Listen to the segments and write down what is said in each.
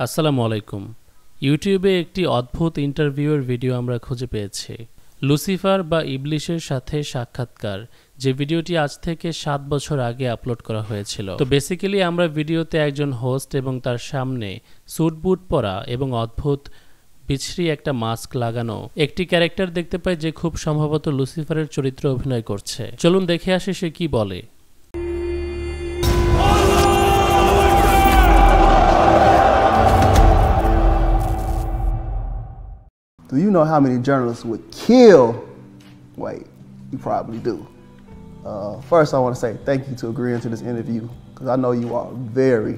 আসসালামু আলাইকুম। ইউটিউবে একটি অদ্ভুত ইন্টারভিউয়ের ভিডিও আমরা খুঁজে পেয়েছি। লুসিফার বা ইবলিশের সাথে সাক্ষাৎকার, যে ভিডিওটি আজ থেকে 7 বছর আগে আপলোড করা হয়েছিল। তো বেসিক্যালি আমরা ভিডিওতে একজন হোস্ট এবং তার সামনে স্যুট বুট পরা এবং অদ্ভুত বিছড়ি একটা মাস্ক লাগানো একটি ক্যারেক্টার দেখতে পাই, যে খুব সম্ভবত লুসিফারের চরিত্রে অভিনয় করছে। চলুন দেখে আসি সে কি বলে। Do you know how many journalists would kill? Wait, you probably do. First, I want to say thank you to agreeing to this interview because I know you are a very,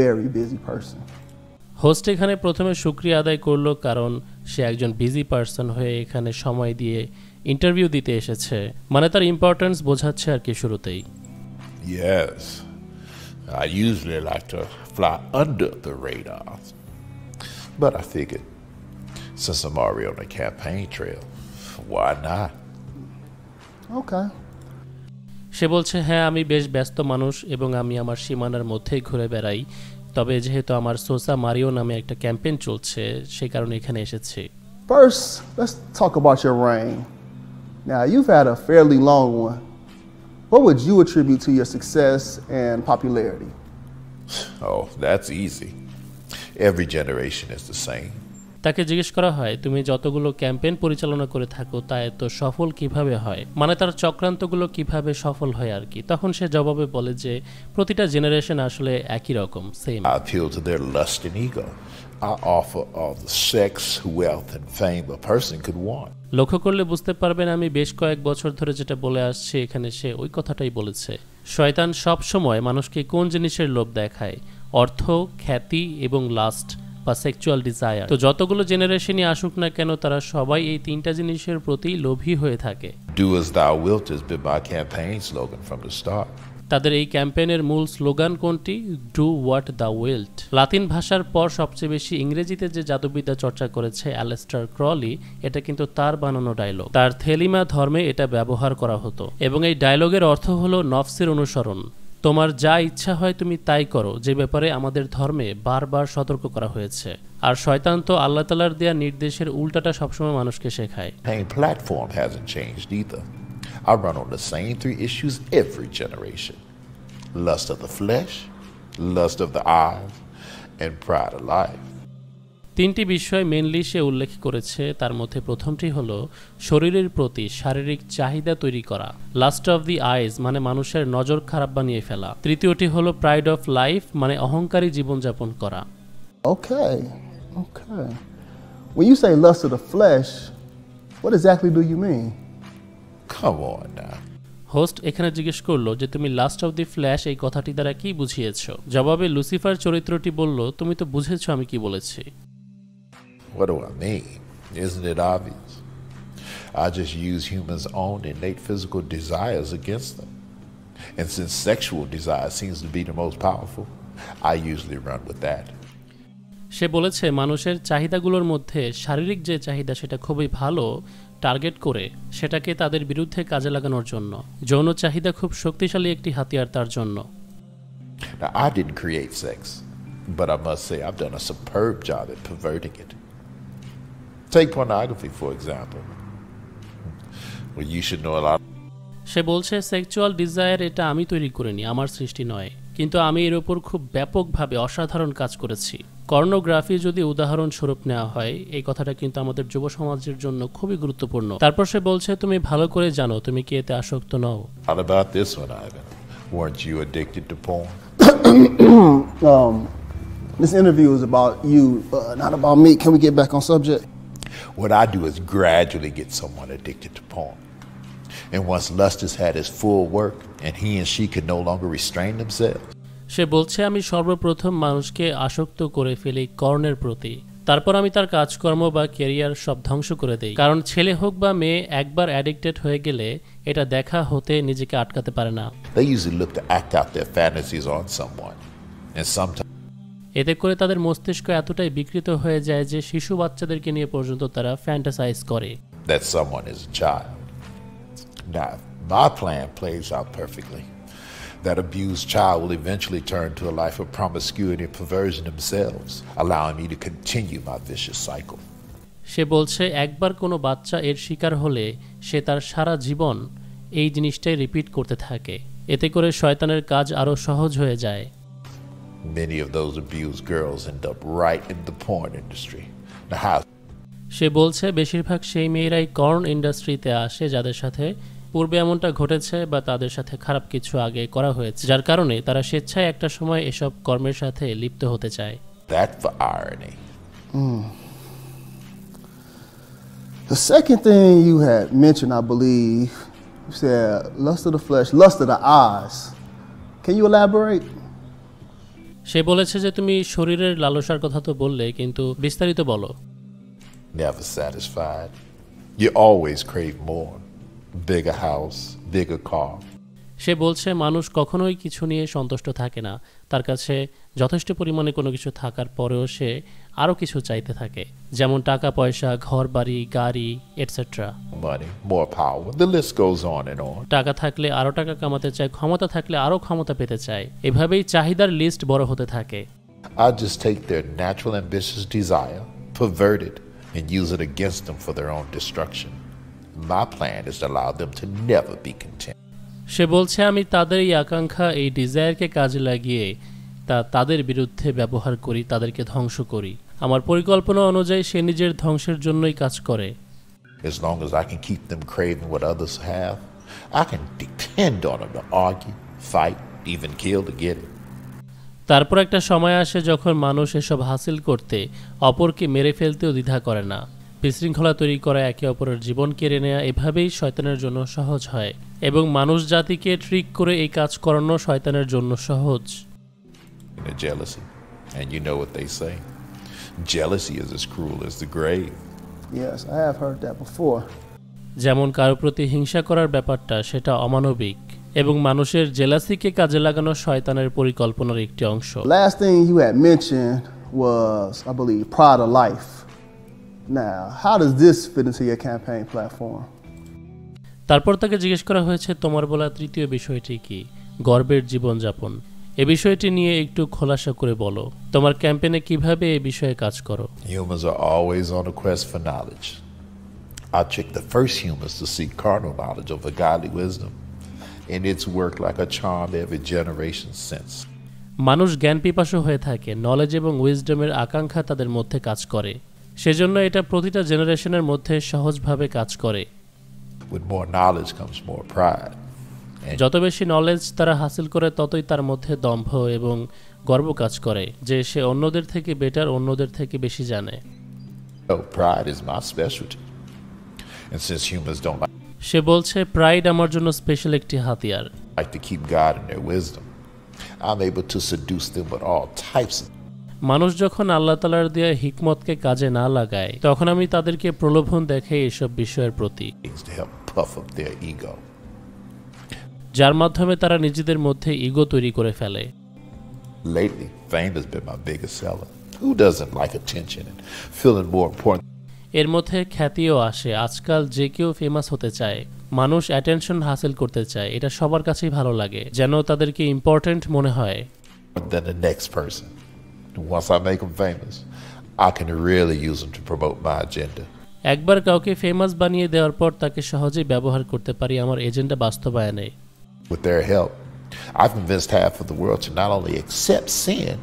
very busy person. Host এখানে প্রথমে শুকরিয়া আদায় করলো, কারণ সে একজন busy person হয়ে এখানে সময় দিয়ে ইন্টারভিউ দিতে এসেছে। মানে তার ইম্পর্টেন্স বোঝাচ্ছে আর কি শুরুতেই। Yes, I usually like to fly under the radar, but I figured since I'm already on the campaign trail, why not? Okay. সে বলছে, হ্যাঁ আমি বেশ ব্যস্ত মানুষ এবং আমি আমার সীমানার মধ্যেই ঘুরে বেড়াই, তবে যেহেতু আমার সোসা মারিও নামে একটা ক্যাম্পেইন চলছে সেই কারণে এখানে এসেছি। First, let's talk about your reign. Now, you've had a fairly long one. What would you attribute to your success and popularity? Oh, that's easy. Every generation is the same. তাকে জিজ্ঞেস করা হয়, তুমি যতগুলো ক্যাম্পেইন পরিচালনা করে থাকো তা এত সফল কিভাবে হয়, মানে তার চক্রান্তগুলো কিভাবে সফল হয় আর কি। তখন সে জবাবে বলে যে প্রতিটা জেনারেশন আসলে একই রকম, same. I appeal to their lust and ego. I offer all the sex, wealth, and fame a person could want. লক্ষ্য করলে বুঝতে পারবেন আমি বেশ কয়েক বছর ধরে যেটা বলে আসছি, এখানে সে ওই কথাটাই বলেছে। শয়তান সব সময় মানুষকে কোন জিনিসের লোভ দেখায়? অর্থ, খ্যাতি এবং লাস্ট বা সেক্সুয়াল ডিজায়ার। তো যতগুলো জেনারেশনই আসুক না কেন, তারা সবাই এই তিনটা জিনিসের প্রতি লোভী হয়ে থাকে। Do as thou wilt has been my campaign slogan from the start. তাদের এই ক্যাম্পেইনের মূল স্লোগান কোনটি? Do what the wilt. Latin ভাষার পর সবচেয়ে বেশি ইংরেজিতে যে জাদুবিদ্যা চর্চা করেছে অ্যালেস্টার ক্রলি, এটা কিন্তু তার বানানো ডায়লগ। তার থেলিমা ধর্মে এটা ব্যবহার করা হতো এবং এই ডায়লগের অর্থ হলো নফসের অনুসরণ। তোমার যা ইচ্ছা হয় তুমি তাই করো, যে ব্যাপারে আমাদের ধর্মে বারবার সতর্ক করা হয়েছে। আর শয়তান তো আল্লাহ তাআলার দেয়া নির্দেশের উল্টাটা সবসময় মানুষকে শেখায়। Campaign platform hasn't changed either. I run on the same 3 issues every generation: lust of the flesh, lust of the eyes, and pride of life. তিনটি বিষয় মেনলি সে উল্লেখ করেছে। তার মধ্যে প্রথমটি হলো শরীরের প্রতি শারীরিক চাহিদা তৈরি করা, লাস্ট অফ দি আইজ মানে মানুষের নজর খারাপ বানিয়ে ফেলা। তৃতীয়টি হলো প্রাইড অফ লাইফ মানে অহংকারী জীবনযাপন করা। Okay. When you say lust of the flesh, what exactly do you mean? Come on now. Host এখানে জিজ্ঞেস করলো যে তুমি লাস্ট অফ দি ফ্ল্যাশ এই কথাটি দ্বারা কি বুঝিয়েছো? জবাবে লুসিফার চরিত্রটি বলল, তুমি তো বুঝেছো আমি কি বলেছি। What do I mean? Isn't it obvious? I just use humans' own innate physical desires against them. And since sexual desire seems to be the most powerful, I usually run with that. সে বলেছে মানুষের চাহিদাগুলোর মধ্যে শারীরিক যে চাহিদা সেটা খুবই ভালো, target করে সেটাকে তাদের বিরুদ্ধে কাজে লাগানোর জন্য। যৌন চাহিদা খুব শক্তিশালী একটি হাতিয়ার তার জন্য। Now, I didn't create sex, but I must say I've done a superb job at perverting it. Take pornography, for example. Well, you should know a lot. সে বলছে সেক্সুয়াল ডিজায়ার এটা আমি তৈরি করিনি, আমার সৃষ্টি নয়, কিন্তু আমি এর উপর খুব ব্যাপকভাবে অসাধারণ কাজ করেছি। পর্নোগ্রাফি যদি উদাহরণ স্বরূপ নেওয়া হয়, এই কথাটা কিন্তু আমাদের যুব সমাজের জন্য খুবই গুরুত্বপূর্ণ। তারপর সে বলছে তুমি ভালো করে জানো তুমি কি এতে আসক্ত নও। How about this one, Ivan? Weren't you addicted to porn? This interview is about you, not about me. Can we get back on subject? What I do is gradually get someone addicted to porn. And once lust has had its full work and he and she can no longer restrain themselves. সে বলছে আমি সর্বপ্রথম মানুষকে আসক্ত করে ফেলি কর্ণের প্রতি, তারপর আমি তার কাজকর্ম বা ক্যারিয়ার সব ধ্বংস করে দেই। কারণ ছেলে হোক বা মেয়ে একবার অ্যাডিক্টেড হয়ে গেলে এটা দেখা হতে নিজেকে আটকাতে পারে না। They usually look to act out their fantasies on someone. And sometimes এতে করে তাদের মস্তিষ্ক এতটাই বিকৃত হয়ে যায় যে শিশু বাচ্চাদেরকে নিয়ে পর্যন্ত তারা ফ্যান্টাসাইজ করে। that someone is a child. Now, my plan plays out perfectly. That abused child will eventually turn to a life of promiscuity and perversion themselves, allowing me to continue my vicious cycle. সে বলছে একবার কোনো বাচ্চা এর শিকার হলে সে তার সারা জীবন এই জিনিসটাই রিপিট করতে থাকে। এতে করে শয়তানের কাজ আরো সহজ হয়ে যায়। Many of those abused girls end up right in the porn industry. Now how? সে বলছে বেশিরভাগ সেই মেয়েরাই কর্ন ইন্ডাস্ট্রিতে আসে যাদের সাথে পূর্বে এমনটা ঘটেছে বা তাদের সাথে খারাপ কিছু আগে করা হয়েছে, যার কারণে তারা স্বেচ্ছায় একটা সময় এসব কর্মের সাথে লিপ্ত হতে চায়। That for irony. The second thing you had mentioned, I believe, you said lust of the flesh, lust of the eyes. Can you elaborate? সে বলেছে যে তুমি শরীরের লালসার কথা তো বললে, কিন্তু বিস্তারিত বলো। Never satisfied. You always crave more. Bigger house, bigger car. সে বলছে মানুষ কখনোই কিছু নিয়ে সন্তুষ্ট থাকে না, তার কাছে যথেষ্ট পরিমাণে কোনো কিছু থাকার পরেও সে আরও কিছু চাইতে থাকে, যেমন টাকা পয়সা, ঘর বাড়ি, গাড়ি etcetera. Money, more power. The list goes on and on. টাকা থাকলে আরও টাকা কামাতে চায়, ক্ষমতা থাকলে আরও ক্ষমতা পেতে চায়, এভাবেই চাহিদার লিস্ট বড় হতে থাকে। I just take their natural ambitious desire, pervert it, and use it against them for their own destruction. My plan is to allow them to never be content. সে বলছে আমি তাদের এই আকাঙ্ক্ষা, এই ডিজায়ারকে কাজে লাগিয়ে তাদের বিরুদ্ধে ব্যবহার করি, তাদেরকে ধ্বংস করি। আমার পরিকল্পনা অনুযায়ী সে নিজের ধ্বংসের জন্যই কাজ করে। As long as I can keep them craving what others have, I can depend on them to argue, fight, even kill to get it. তারপর একটা সময় আসে যখন মানুষ এসব হাসিল করতে অপরকে মেরে ফেলতেও দ্বিধা করে না। বিশৃঙ্খলা তৈরি করা, একে অপরের জীবন কেড়ে নেওয়া, এভাবেই শয়তানের জন্য সহজ হয়, এবং মানুষ জাতিকে ট্রিক করে এই কাজ করানো শয়তানের জন্য সহজ। Jealousy, and you know what they say. Jealousy is as cruel as the grave. Yes, I have heard that before. যেমন কারো প্রতি হিংসা করার ব্যাপারটা সেটা অমানবিক, এবং মানুষের জেলাসিকে কাজে লাগানো শয়তানের পরিকল্পনার একটি অংশ। Last thing you had mentioned was, I believe, Pride of Life. Now, how does this fit into your campaign platform? তারপর তাকে জিজ্ঞেস করা হয়েছে তোমার বলা তৃতীয় বিষয়টি কি, গর্বের জীবনযাপন। এ বিষয়টি নিয়ে একটু খোলাসা করে বলো, তোমার ক্যাম্পেইনে কিভাবে এই বিষয়ে কাজ করো। Humans are always on a quest for knowledge. I trick the first humans to seek carnal knowledge over godly wisdom, and it's worked like a charm every generation since. মানুষ জ্ঞান পিপাসু হয়ে থাকে, নলেজ এবং উইজডমের আকাঙ্ক্ষা তাদের মধ্যে কাজ করে, সেজন্য এটা প্রতিটা জেনারেশনের মধ্যে সহজভাবে কাজ করে। With more knowledge comes more pride. যত বেশি নলেজ তারা হাসিল করে ততই তার মধ্যে দম্ভ এবং গর্ব কাজ করে যে সে অন্যদের থেকে বেটার, অন্যদের থেকে বেশি জানে। Oh, pride is my specialty. And since humans don't সে বলছে প্রাইড আমার জন্য স্পেশাল একটি হাতিয়ার। like to keep God in their wisdom, I'm able to seduce them with all types of মানুষ যখন আল্লাহ তাআলার দেয়া হিকমতকে কাজে না লাগায়, তখন আমি তাদেরকে প্রলোভন দেখাই এসব বিষয়ের প্রতি, things to help puff up their ego. যার মাধ্যমে তারা নিজেদের মধ্যে ইগো তৈরি করে ফেলে। Lately, fame has been my biggest seller. Who doesn't like attention and feeling more important? এর মধ্যে খ্যাতিও আসে। আজকাল যে কেউ ফেমাস হতে চায়, মানুষ অ্যাটেনশন হাসিল করতে চায়, এটা সবার কাছেই ভালো লাগে, যেন তাদেরকে ইম্পর্ট্যান্ট মনে হয় than the next person. Once I make them famous, I can really use them to promote my agenda. একবার কাউকে ফেমাস বানিয়ে দেওয়ার পর তাকে সহজেই ব্যবহার করতে পারি আমার এজেন্ডা বাস্তবায়নে। With their help, I've convinced half of the world to not only accept sin,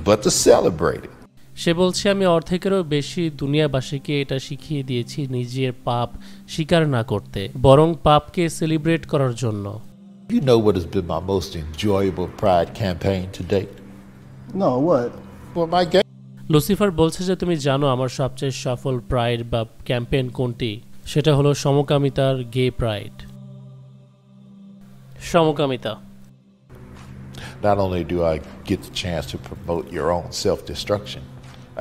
but to celebrate it. সে বলছে আমি অর্ধেকেরও বেশি দুনিয়াবাসীকে এটা শিখিয়ে দিয়েছি নিজের পাপ স্বীকার না করতে, বরং পাপকে সেলিব্রেট করার জন্য। You know what has been my most enjoyable pride campaign to date? No, what? Well, my game. Lucifer বলছে যে তুমি জানো আমার সবচেয়ে সফল প্রাইড বা ক্যাম্পেইন কোনটি? সেটা হলো সমকামিতার গে প্রাইড। সমকামিতা। Not only do I get the chance to promote your own self-destruction,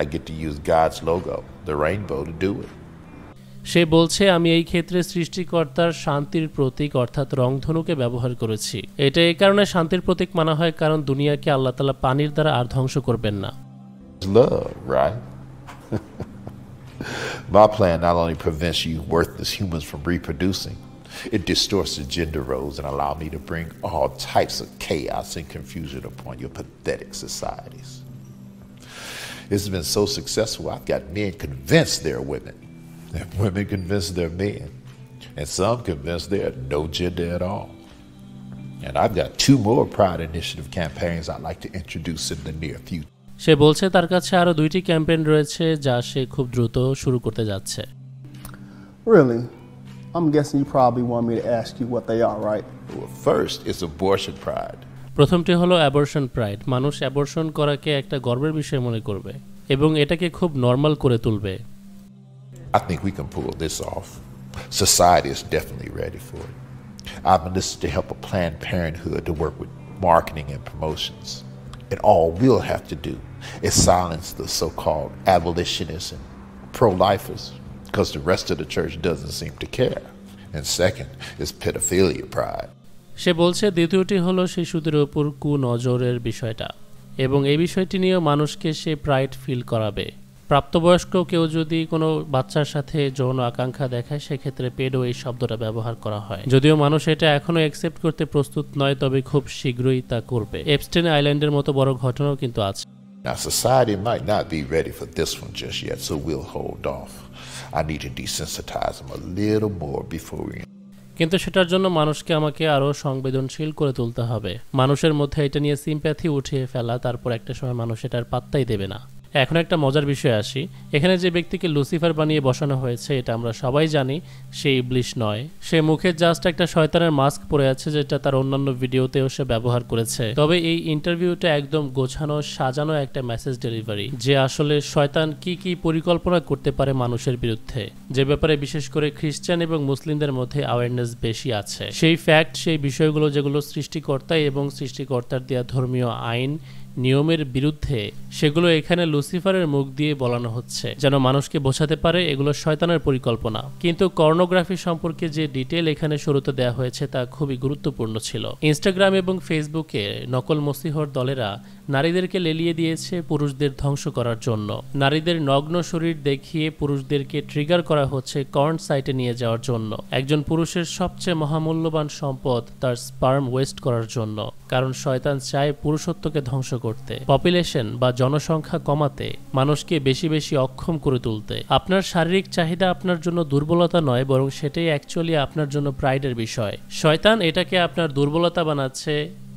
I get to use God's logo, the rainbow, to do it. সে বলছে আমি এই ক্ষেত্রে সৃষ্টিকর্তার শান্তির প্রতীক অর্থাৎ রংধনুকে ব্যবহার করেছি। এটা এই কারণে শান্তির প্রতীক মানা হয় কারণ দুনিয়াকে আল্লাহ তাআলা পানির দ্বারা আর ধ্বংস করবেন না। Love, right? My plan not only prevents you worthless humans from reproducing, It distorts the gender roles and allows me to bring all types of chaos and confusion upon your pathetic societies. It's been so successful, I've got men convinced they're women, and women convinced they're men, and some convinced they're no gender at all. And I've got 2 more Pride Initiative campaigns I'd like to introduce in the near future. সে বলছে তার কাছে আরো 2টি campaign রয়েছে যা সে খুব দ্রুত শুরু করতে যাচ্ছে। Really? I'm guessing you probably want me to ask you what they are, right? Well, first, it's abortion pride. প্রথমটি হলো অ্যাবর্শন প্রাইড। মানুষ অ্যাবর্শন করাকে একটা গর্বের বিষয় মনে করবে এবং এটাকে খুব নরমাল করে তুলবে। I think we can pull this off. Society is definitely ready for it. I've enlisted to help a Planned Parenthood to work with marketing and promotions. And all we'll have to do is silence the so-called abolitionists and pro-lifers, because the rest of the church doesn't seem to care. And second is pedophilia pride. সে বলছে দ্বিতীয়টি হলো শিশুদের উপর কুনজরের বিষয়টা, এবং এই বিষয়টি নিয়েও মানুষকে সে প্রাইড ফিল করাবে। প্রাপ্তবয়স্ক কেউ যদি কোনো বাচ্চার সাথে যৌন আকাঙ্ক্ষা দেখায় সেক্ষেত্রে পেডো এই শব্দটা ব্যবহার করা হয়। যদিও মানুষ এটা এখনো অ্যাকসেপ্ট করতে প্রস্তুত নয়, তবে খুব শীঘ্রই তা করবে। এপস্টেন আইল্যান্ডের মতো বড় ঘটনাও কিন্তু আছে। Now society might not be ready for this one just yet, so we'll hold off. I need to desensitize them a little more before we... কিন্তু সেটার জন্য মানুষকে আমাকে আরো সংবেদনশীল করে তুলতে হবে, মানুষের মধ্যে এটা নিয়ে সিম্প্যাথি উঠিয়ে ফেলা, তারপর একটা সময় মানুষ এটার পাত্তাই দেবে না। এখন একটা মজার বিষয় আসি, এখানে যে ব্যক্তিকে লুসিফার বানিয়ে বসানো হয়েছে এটা আমরা সবাই জানি সে ইবলিশ নয়। সে মুখে জাস্ট একটা শয়তানের মাস্ক পরে আছে, যেটা তার অন্যান্য ভিডিওতেও সে ব্যবহার করেছে। তবে এই ইন্টারভিউটা একদম গোছানো সাজানো একটা মেসেজ ডেলিভারি, যে আসলে শয়তান কি কি পরিকল্পনা করতে পারে মানুষের বিরুদ্ধে, যে ব্যাপারে বিশেষ করে খ্রিস্টান এবং মুসলিমদের মধ্যে অ্যাওয়ারনেস বেশি আছে। সেই ফ্যাক্ট, সেই বিষয়গুলো যেগুলো সৃষ্টিকর্তা এবং সৃষ্টিকর্তার দেয়া ধর্মীয় আইন নিয়মের বিরুদ্ধে, সেগুলো এখানে লুসিফারের মুখ দিয়ে বলানো হচ্ছে, যেন মানুষকে বোঝাতে পারে এগুলো শয়তানের পরিকল্পনা। কিন্তু পর্নোগ্রাফি সম্পর্কে যে ডিটেল এখানে শুরুতে দেওয়া হয়েছে তা খুবই গুরুত্বপূর্ণ ছিল। ইনস্টাগ্রাম এবং ফেসবুকে নকল মসিহর দলেরা নারীদেরকে লেলিয়ে দিয়েছে পুরুষদের ধ্বংস করার জন্য। নারীদের নগ্ন শরীর দেখিয়ে পুরুষদেরকে ট্রিগার করা হচ্ছে কর্ন সাইটে নিয়ে যাওয়ার জন্য। একজন পুরুষের সবচেয়ে মহামূল্যবান সম্পদ তার স্পার্ম ওয়েস্ট করার জন্য, কারণ শয়তান চায় পুরুষত্বকে ধ্বংস করতে, পপুলেশন বা জনসংখ্যা কমাতে, মানুষকে বেশি বেশি অক্ষম করে তুলতে। আপনার শারীরিক চাহিদা আপনার জন্য দুর্বলতা নয়, বরং সেটাই অ্যাকচুয়ালি আপনার জন্য প্রাইডের বিষয়। শয়তান এটাকে আপনার দুর্বলতা বানাচ্ছে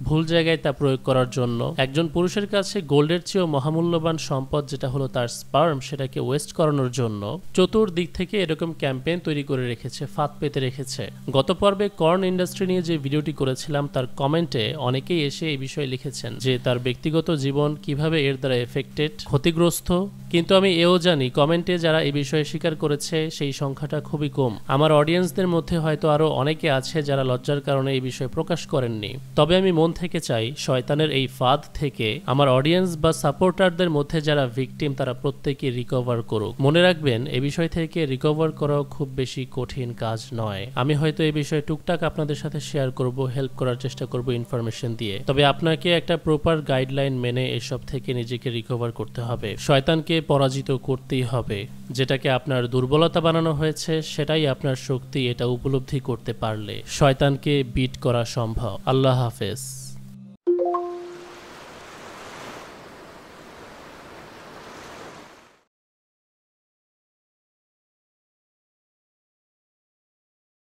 ভুল জায়গায় তা প্রয়োগ করার জন্য। একজন পুরুষের কাছে গোল্ডের চেয়েও মহামূল্যবান সম্পদ যেটা হলো তার স্পার্ম, সেটাকে ওয়েস্ট করানোর জন্য চতুর্দিক থেকে এরকম ক্যাম্পেইন তৈরি করে রেখেছে, ফাঁদ পেতে রেখেছে। গত পর্বে কর্ন ইন্ডাস্ট্রি নিয়ে যে ভিডিওটি করেছিলাম তার কমেন্টে অনেকেই এসে এই বিষয়ে লিখেছেন যে তার ব্যক্তিগত জীবন কিভাবে এর দ্বারা এফেক্টেড, ক্ষতিগ্রস্ত। কিন্তু আমি এও জানি কমেন্টে যারা এই বিষয়ে স্বীকার করেছে সেই সংখ্যাটা খুবই কম। আমার অডিয়েন্সদের মধ্যে হয়তো আরো অনেকে আছে যারা লজ্জার কারণে এই বিষয়ে প্রকাশ করেননি। তবে আমি মন থেকে চাই শয়তানের এই ফাঁদ থেকে আমার অডিয়েন্স বা সাপোর্টারদের মধ্যে যারা ভিকটিম তারা প্রত্যেকে রিকভার করুক। মনে রাখবেন এই বিষয় থেকে রিকভার করাও খুব বেশি কঠিন কাজ নয়। আমি হয়তো এই বিষয়ে টুকটাক আপনাদের সাথে শেয়ার করব, হেল্প করার চেষ্টা করব ইনফরমেশন দিয়ে। তবে আপনাকে একটা প্রপার গাইডলাইন মেনে এসব থেকে নিজেকে রিকভার করতে হবে। শয়তানকে পরাজিত করতেই হবে। যেটাকে আপনার দুর্বলতা বানানো হয়েছে সেটাই আপনার শক্তি, এটা উপলব্ধি করতে পারলে শয়তানকে বিট করা সম্ভব। আল্লাহ হাফেজ।